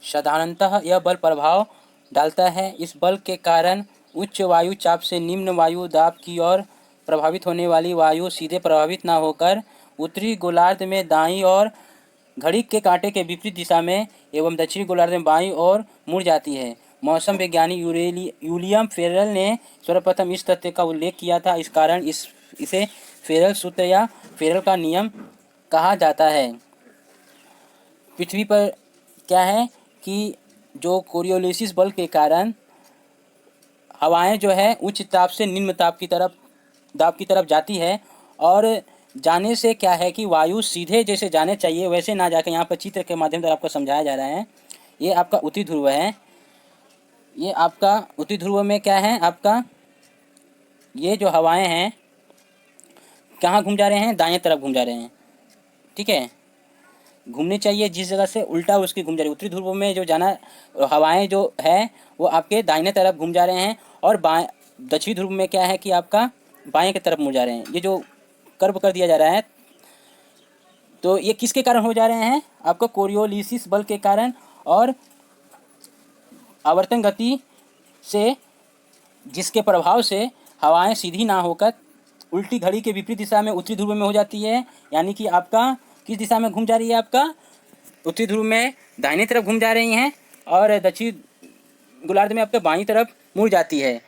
साधारणतः यह बल प्रभाव डालता है। इस बल के कारण उच्च वायु चाप से निम्न वायु दाब की ओर प्रभावित होने वाली वायु सीधे प्रभावित न होकर उत्तरी गोलार्ध में दाईं और घड़ी के कांटे के विपरीत दिशा में एवं दक्षिणी गोलार्ध में बाईं ओर मुड़ जाती है। मौसम वैज्ञानिक यूलियम फेरल ने सर्वप्रथम इस तथ्य का उल्लेख किया था। इस कारण इसे फेरल सूत्र या फेरल का नियम कहा जाता है। पृथ्वी पर क्या है कि जो कोरियोलिसिस बल के कारण हवाएं जो है उच्च ताप से निम्न दाब की तरफ जाती है और जाने से क्या है कि वायु सीधे जैसे जाने चाहिए वैसे ना जाकर यहाँ पर चित्र के माध्यम से आपको समझाया जा रहा है। ये आपका उत्तरी ध्रुव है। ये आपका उत्तरी ध्रुव में क्या है, आपका ये जो हवाएं हैं कहाँ घूम जा रहे हैं, दाएं तरफ घूम जा रहे हैं। ठीक है, घूमने चाहिए जिस जगह से उल्टा उसकी घूम जा रही है। उत्तरी ध्रुव में जो जाना हवाएं जो है वो आपके दाहिने तरफ घूम जा रहे हैं और दक्षिणी ध्रुव में क्या है कि आपका बाएं की तरफ मुड़ जा रहे हैं। ये जो कर्व कर दिया जा रहा है तो ये किसके कारण हो जा रहे हैं, आपको कोरियोलिसिस बल के कारण और आवर्तन गति से, जिसके प्रभाव से हवाएं सीधी ना होकर उल्टी घड़ी के विपरीत दिशा में उत्तरी ध्रुव में हो जाती है। यानी कि आपका किस दिशा में घूम जा रही है, आपका उत्तरी ध्रुव में दाहिने तरफ घूम जा रही हैं और दक्षिणी गोलार्ध में आपके बाईं तरफ मुड़ जाती है।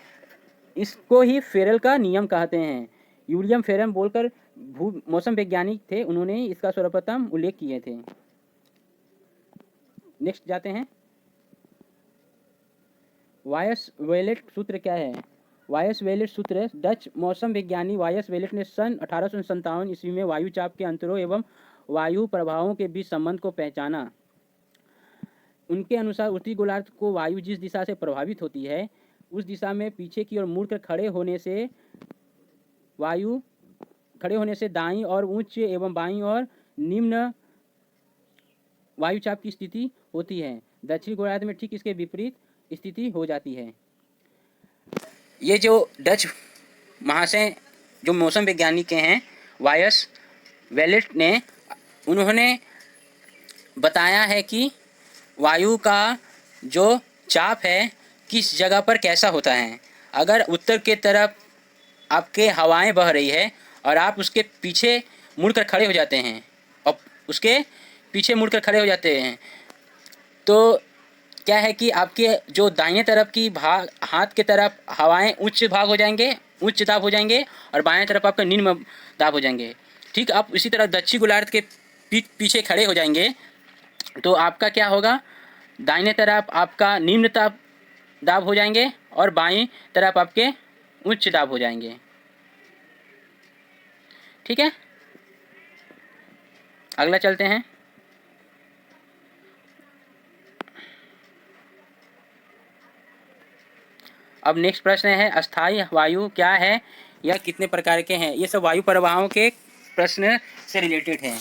इसको ही फेरल का नियम कहते हैं। यूलियम फेरल बोलकर मौसम वैज्ञानिक थे, उन्होंने इसका सर्वप्रथम उल्लेख किए थे। नेक्स्ट जाते हैं, वायस वेलेट सूत्र क्या है। वायस वेलेट सूत्र डच मौसम वैज्ञानिक वायस वेलेट ने सन 1857 ईस्वी में वायु चाप के अंतरों एवं वायु प्रभावों के बीच संबंध को पहचाना। उनके अनुसार उत्तरी गोलार्ध को वायु जिस दिशा से प्रभावित होती है उस दिशा में पीछे की ओर मुड़कर खड़े होने से दाईं और उच्च एवं बाईं और निम्न वायुचाप की स्थिति होती है। दक्षिणी गोलार्ध में ठीक इसके विपरीत स्थिति हो जाती है। ये जो डच महाशय जो मौसम वैज्ञानिक हैं वायस वेलेट ने, उन्होंने बताया है कि वायु का जो चाप है किस जगह पर कैसा होता है। अगर उत्तर के तरफ आपके हवाएं बह रही है और आप उसके पीछे मुड़कर खड़े हो जाते हैं तो क्या है कि आपके जो दाहिने तरफ की हाथ के तरफ हवाएं उच्च दाब हो जाएंगे और बाएं तरफ आपका निम्न दाब हो जाएंगे। ठीक, आप इसी तरह दक्षिणी गोलार्ध के पीछे खड़े हो जाएंगे तो आपका क्या होगा, दाहिने तरफ आपका निम्न दाब हो जाएंगे और बाईं तरफ आपके उच्च दाब हो जाएंगे। ठीक है, अगला चलते हैं। अब नेक्स्ट प्रश्न है, अस्थायी वायु क्या है या कितने प्रकार के हैं। ये सब वायु प्रवाहों के प्रश्न से रिलेटेड है।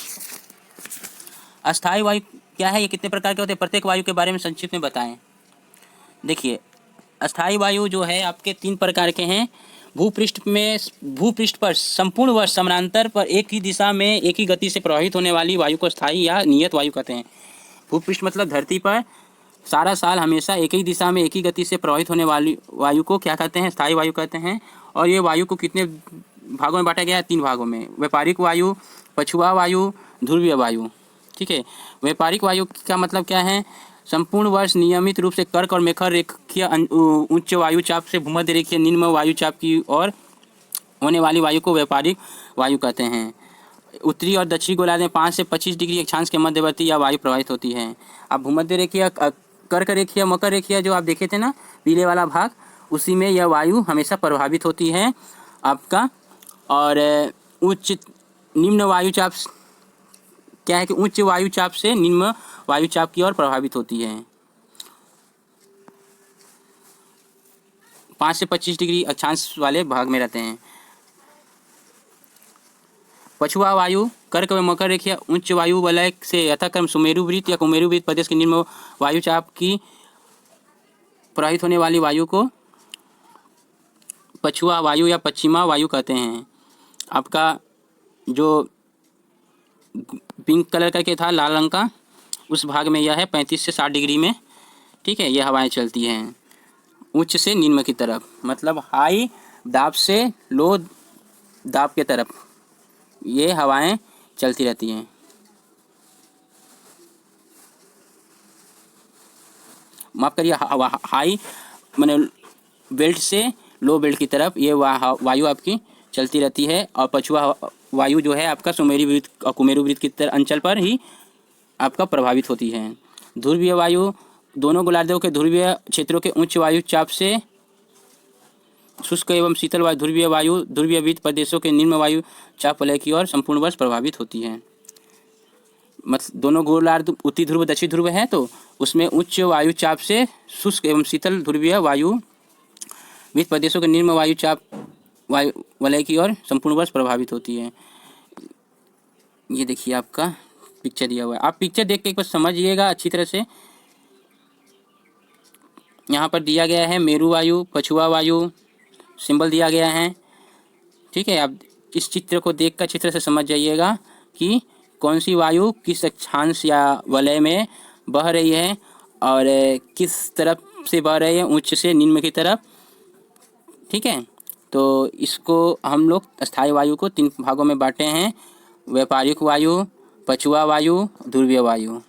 अस्थायी वायु क्या है, ये कितने प्रकार के होते हैं, प्रत्येक वायु के बारे में संक्षिप्त में बताएं। देखिए, अस्थायी वायु जो है आपके 3 प्रकार के हैं। भूपृष्ठ पर संपूर्ण वर्ष समानांतर पर एक ही दिशा में एक ही गति से प्रवाहित होने वाली वायु को स्थायी या नियत वायु कहते हैं। भूपृष्ठ मतलब धरती पर सारा साल हमेशा एक ही दिशा में एक ही गति से प्रवाहित होने वाली वायु को क्या कहते हैं, स्थायी वायु कहते हैं। और ये वायु को कितने भागों में बांटा गया है, 3 भागों में, व्यापारिक वायु, पछुआ वायु, ध्रुवीय वायु। ठीक है, व्यापारिक वायु का मतलब क्या है, संपूर्ण वर्ष नियमित रूप से कर्क और मेखर रेखीय उच्च वायुचाप से भूमध्य रेखीय निम्न वायुचाप की ओर होने वाली वायु को व्यापारिक वायु कहते हैं। उत्तरी और दक्षिणी गोलार्ध में 5 से 25 डिग्री अक्षांश के मध्यवर्ती यह वायु प्रवाहित होती है। अब भूमध्य रेखीय, कर्क रेखीय, मकर रेखीय जो आप देखे थे ना पीले वाला भाग, उसी में यह वायु हमेशा प्रभावित होती है आपका। और उच्च निम्न वायुचाप क्या है कि उच्च वायुचाप से निम्न वायुचाप की ओर प्रभावित होती है। 5 से 25 डिग्री अक्षांश वाले भाग में रहते हैं। पछुआ वायु कर्क व मकर रेखीय उच्च वायु वलय से यथाक्रम सुमेरु वृत्त या कुमेरु वृत्त प्रदेश के निम्न वायुचाप की प्रवाहित होने वाली वायु को पछुआ वायु या पश्चिमा वायु कहते हैं। आपका जो पिंक कलर करके था लाल रंग का, उस भाग में यह है 35 से 60 डिग्री में ठीक है, ये हवाएं चलती हैं उच्च से निम्न की तरफ, मतलब हाई दाब से लो दाब के तरफ ये हवाएं चलती रहती हैं। माफ़ करिए, हाई मैंने बेल्ट से लो बेल्ट की तरफ ये वायु आपकी चलती रहती है, और पछुआ वायु जो है आपका सुमेरु वृत्त और कुमेरु वृत्त की तरह अंचल पर ही आपका प्रभावित होती है। ध्रुवीय वायु दोनों गोलार्धों के ध्रुवीय क्षेत्रों के उच्च वायु चाप से शुष्क एवं शीतल वायु ध्रुवीय वृत्त प्रदेशों के निम्न वायु चाप वलय की ओर संपूर्ण वर्ष प्रभावित होती है। मतलब दोनों गोलार्ध उत्तरी ध्रुव दक्षिण ध्रुव है, तो उसमें उच्च वायु चाप से शुष्क एवं शीतल ध्रुवीय वायु विविध प्रदेशों के निम्न वायु चाप वायु वलय की ओर संपूर्ण वर्ष प्रभावित होती है। ये देखिए आपका पिक्चर दिया हुआ है, आप पिक्चर देख के एक बार समझिएगा अच्छी तरह से। यहाँ पर दिया गया है मेरु वायु, पछुआ वायु सिंबल दिया गया है, ठीक है। आप इस चित्र को देख कर अच्छी तरह से समझ जाइएगा कि कौन सी वायु किस अक्षांश या वलय में बह रही है और किस तरफ से बह रही है, उच्च से निम्न की तरफ, ठीक है। तो इसको हम लोग स्थायी वायु को 3 भागों में बांटे हैं, व्यापारिक वायु, पछुआ वायु, ध्रुवीय वायु।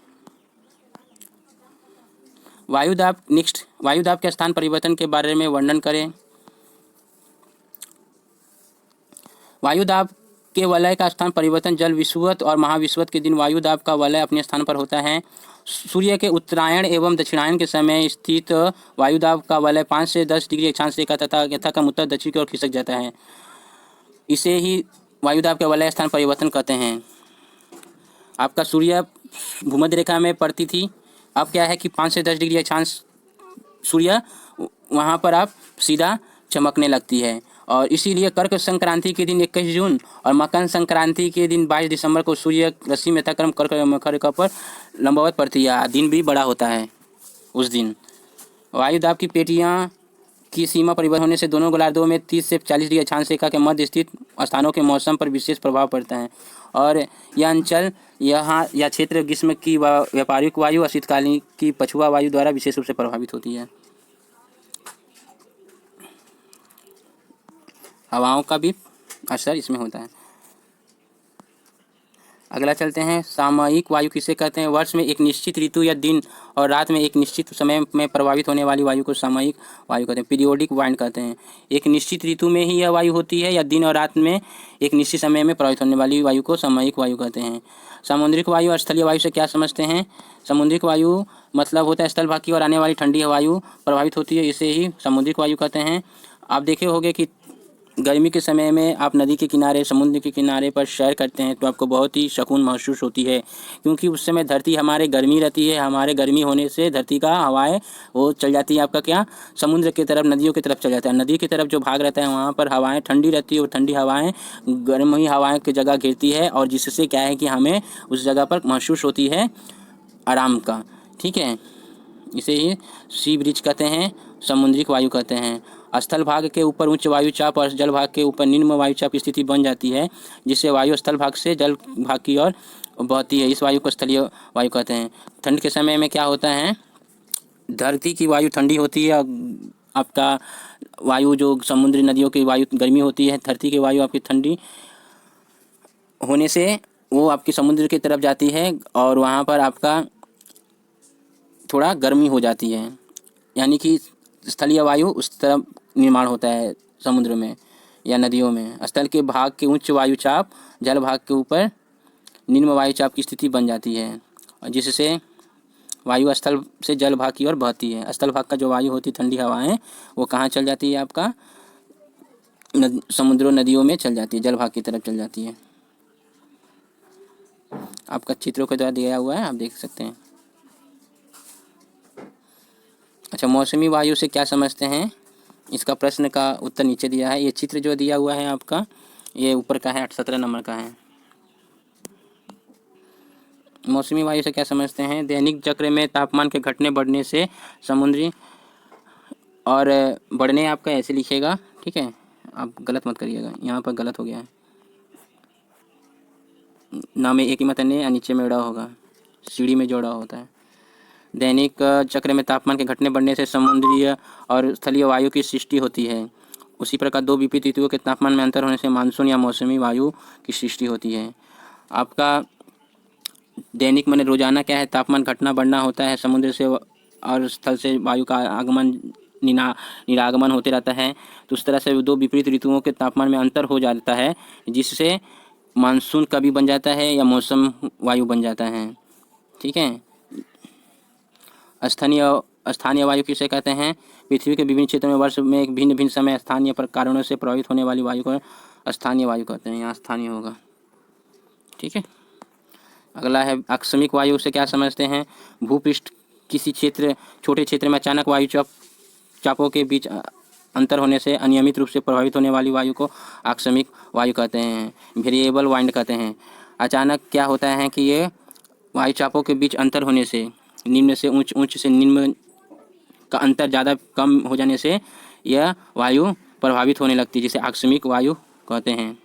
वायुदाब नेक्स्ट, वायुदाब के स्थान परिवर्तन के बारे में वर्णन करें। वायुदाब के वलय का स्थान परिवर्तन जल विषुवत और महाविषुवत के दिन वायुदाब का वलय अपने स्थान पर होता है। सूर्य के उत्तरायण एवं दक्षिणायन के समय स्थित वायुदाब का वलय 5 से 10 डिग्री अक्षांश रेखा तथा यथाक्रम उत्तर दक्षिण की ओर खिसक जाता है। इसे ही वायुदाब के वलय स्थान परिवर्तन कहते हैं। आपका सूर्य भूमध्य रेखा में पड़ती थी, अब क्या है कि 5 से 10 डिग्री अक्षांश सूर्य वहाँ पर आप सीधा चमकने लगती है, और इसीलिए कर्क संक्रांति के दिन 21 जून और मकर संक्रांति के दिन 22 दिसंबर को सूर्य रश्मि में यथाक्रम कर्क मकर रेखा पर लंबवत पड़ती है। दिन भी बड़ा होता है उस दिन। वायुदाब की पेटियाँ की सीमा परिवर्तन होने से दोनों गोलार्धों में 30 से 40 डिग्री अक्षांश रेखा के मध्य स्थित स्थानों के मौसम पर विशेष प्रभाव पड़ता है, और यह अंचल यह क्षेत्र ग्रीष्म की व्यापारिक वायु और शीतकालीन की पछुआ वायु द्वारा विशेष रूप से प्रभावित होती है। हवाओं का भी असर इसमें होता है। अगला चलते हैं, सामयिक वायु किसे कहते हैं। वर्ष में एक निश्चित ऋतु या दिन और रात में एक निश्चित समय में प्रभावित होने वाली वायु को सामयिक वायु कहते हैं, पीरियोडिक वाइंड कहते हैं। एक निश्चित ऋतु में ही यह वायु होती है या दिन और रात में एक निश्चित समय में प्रभावित होने वाली वायु को सामयिक वायु कहते हैं। सामुद्रिक वायु और स्थलीय वायु से क्या समझते हैं। समुद्रिक वायु मतलब होता है स्थल भाग की ओर आने वाली ठंडी वायु प्रभावित होती है, इसे ही समुद्रिक वायु कहते हैं। आप देखे होंगे कि गर्मी के समय में आप नदी के किनारे, समुद्र के किनारे पर सैर करते हैं तो आपको बहुत ही सुकून महसूस होती है, क्योंकि उस समय धरती हमारे गर्मी रहती है। हमारे गर्मी होने से धरती का हवाएं वो चल जाती है आपका क्या, समुद्र की तरफ, नदियों की तरफ चल जाता है। नदी की तरफ जो भाग रहता है वहाँ पर हवाएं ठंडी रहती है, और ठंडी हवाएं गर्म हवाएं की जगह घेरती है, और जिससे क्या है कि हमें उस जगह पर महसूस होती है आराम का, ठीक है। इसे ही सी ब्रिज कहते हैं, समुद्रिक वायु कहते हैं। स्थल भाग के ऊपर उच्च वायु चाप और जल भाग के ऊपर निम्न वायु चाप की स्थिति बन जाती है, जिससे वायु स्थल भाग से जल भाग की ओर बहती है। इस वायु को स्थलीय वायु कहते हैं। ठंड के समय में क्या होता है, धरती की वायु ठंडी होती है, आपका वायु जो समुद्री नदियों की वायु गर्मी होती है, धरती की वायु आपकी ठंडी होने से वो आपकी समुद्र की तरफ जाती है, और वहाँ पर आपका थोड़ा गर्मी हो जाती है, यानी कि स्थलीय वायु उस तरफ निर्माण होता है समुद्र में या नदियों में। स्थल के भाग के उच्च वायु चाप जल भाग के ऊपर निम्न वायु चाप की स्थिति बन जाती है, और जिससे वायु स्थल से जल भाग की ओर बहती है। स्थल भाग का जो वायु होती है ठंडी हवाएं, वो कहाँ चल जाती है, आपका समुद्रों नदियों में चल जाती है, जल भाग की तरफ चल जाती है। आपका चित्रों के द्वारा दिया हुआ है, आप देख सकते हैं। अच्छा, मौसमी वायु से क्या समझते हैं, इसका प्रश्न का उत्तर नीचे दिया है। ये चित्र जो दिया हुआ है आपका, ये ऊपर का है, 17 नंबर का है। मौसमी वायु से क्या समझते हैं। दैनिक चक्र में तापमान के घटने बढ़ने से समुद्री और बढ़ने आपका ऐसे लिखेगा, ठीक है, आप गलत मत करिएगा, यहाँ पर गलत हो गया है, ना में एक ही मत ने नीचे में जोड़ा होगा, सीढ़ी में जोड़ा होता है। दैनिक चक्र में तापमान के घटने बढ़ने से समुद्रीय और स्थलीय वायु की सृष्टि होती है। उसी प्रकार दो विपरीत ऋतुओं के तापमान में अंतर होने से मानसून या मौसमी वायु की सृष्टि होती है। आपका दैनिक माने रोजाना क्या है, तापमान घटना बढ़ना होता है, समुद्र से और स्थल से वायु का आगमन निरागमन होते रहता है। तो उस तरह से दो विपरीत ऋतुओं के तापमान में अंतर हो जाता है, जिससे मानसून कभी बन जाता है या मौसम वायु बन जाता है। ठीक है। स्थानीय वायु किसे कहते हैं? पृथ्वी के विभिन्न क्षेत्रों में वर्ष में एक भिन्न भिन्न समय स्थानीय कारणों से प्रभावित होने वाली वायु को स्थानीय वायु कहते हैं। यहाँ स्थानीय होगा। ठीक है। अगला है आकस्मिक वायु से क्या समझते हैं? भूपृष्ठ किसी छोटे क्षेत्र में अचानक वायु चापों के बीच अंतर होने से अनियमित रूप से प्रभावित होने वाली वायु को आकस्मिक वायु कहते हैं, वेरिएबल वाइंड कहते हैं। अचानक क्या होता है कि ये वायु चापों के बीच अंतर होने से, निम्न से उच्च से निम्न का अंतर ज़्यादा कम हो जाने से यह वायु प्रभावित होने लगती है, जिसे आकस्मिक वायु कहते हैं।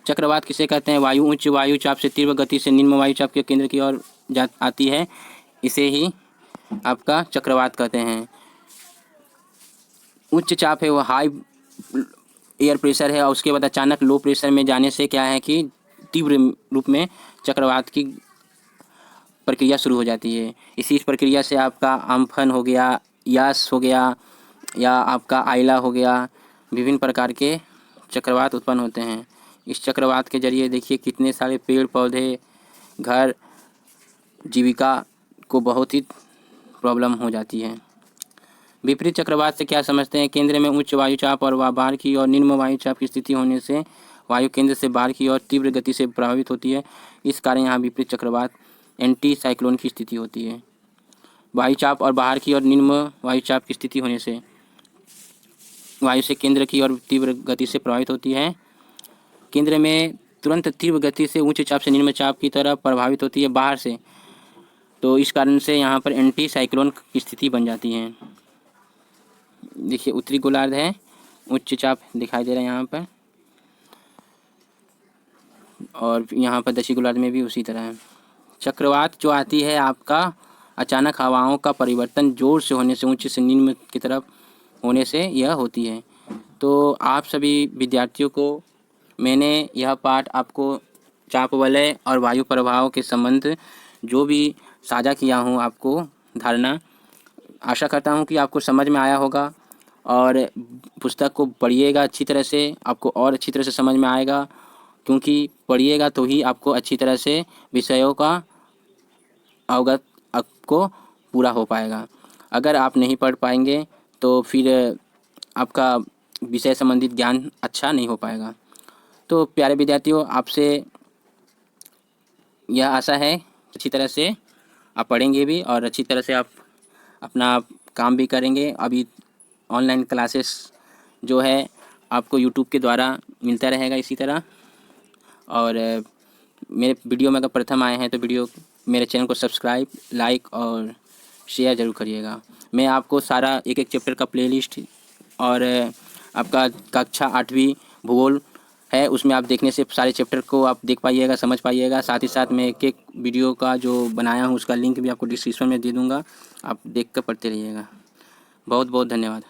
चक्रवात किसे कहते हैं? वायु उच्च वायु चाप से तीव्र गति से निम्न वायु चाप के केंद्र की ओर आती है, इसे ही आपका चक्रवात कहते हैं। उच्च चाप है वो हाई एयर प्रेशर है और उसके बाद अचानक लो प्रेशर में जाने से क्या है कि तीव्र रूप में चक्रवात की प्रक्रिया शुरू हो जाती है। इसी प्रक्रिया से आपका अम्फन हो गया, यास हो गया या आपका आइला हो गया, विभिन्न प्रकार के चक्रवात उत्पन्न होते हैं। इस चक्रवात के जरिए देखिए कितने सारे पेड़ पौधे, घर, जीविका को बहुत ही प्रॉब्लम हो जाती है। विपरीत चक्रवात से क्या समझते हैं? केंद्र में उच्च वायुचाप और बाहर की ओर निम्न वायुचाप की स्थिति होने से वायु केंद्र से बाहर की ओर तीव्र गति से प्रभावित होती है। इस कारण यहाँ विपरीत चक्रवात एंटी साइक्लोन की स्थिति होती है। वायुचाप और बाहर की ओर निम्न वायुचाप की स्थिति होने से वायु से केंद्र की ओर तीव्र गति से प्रभावित होती है। केंद्र में तुरंत तीव्र गति से उच्च चाप से निम्न चाप की तरफ प्रभावित होती है बाहर से, तो इस कारण से यहाँ पर एंटी साइक्लोन की स्थिति बन जाती है। देखिए उत्तरी गोलार्ध है, उच्च चाप दिखाई दे रहा है यहाँ पर, और यहाँ पर दक्षिण गोलार्ध में भी उसी तरह है। चक्रवात जो आती है आपका अचानक हवाओं का परिवर्तन जोर से होने से, उच्च से निम्न की तरफ होने से यह होती है। तो आप सभी विद्यार्थियों को मैंने यह पाठ आपको चाप वलय और वायु प्रभाव के संबंध जो भी साझा किया हूँ आपको धारणा, आशा करता हूँ कि आपको समझ में आया होगा। और पुस्तक को पढ़िएगा अच्छी तरह से, आपको और अच्छी तरह से समझ में आएगा, क्योंकि पढ़िएगा तो ही आपको अच्छी तरह से विषयों का अवगत आपको पूरा हो पाएगा। अगर आप नहीं पढ़ पाएंगे तो फिर आपका विषय संबंधित ज्ञान अच्छा नहीं हो पाएगा। तो प्यारे विद्यार्थियों, आपसे यह आशा है अच्छी तरह से आप पढ़ेंगे भी और अच्छी तरह से आप अपना काम भी करेंगे। अभी ऑनलाइन क्लासेस जो है आपको यूट्यूब के द्वारा मिलता रहेगा इसी तरह। और मेरे वीडियो में अगर प्रथम आए हैं तो मेरे चैनल को सब्सक्राइब, लाइक और शेयर ज़रूर करिएगा। मैं आपको सारा एक चैप्टर का प्लेलिस्ट और आपका कक्षा 8वीं भूगोल है, उसमें आप देखने से सारे चैप्टर को आप देख पाइएगा, समझ पाइएगा। साथ ही साथ मैं एक वीडियो का जो बनाया हूँ उसका लिंक भी आपको डिस्क्रिप्शन में दे दूँगा, आप देख कर पढ़ते रहिएगा। बहुत बहुत धन्यवाद।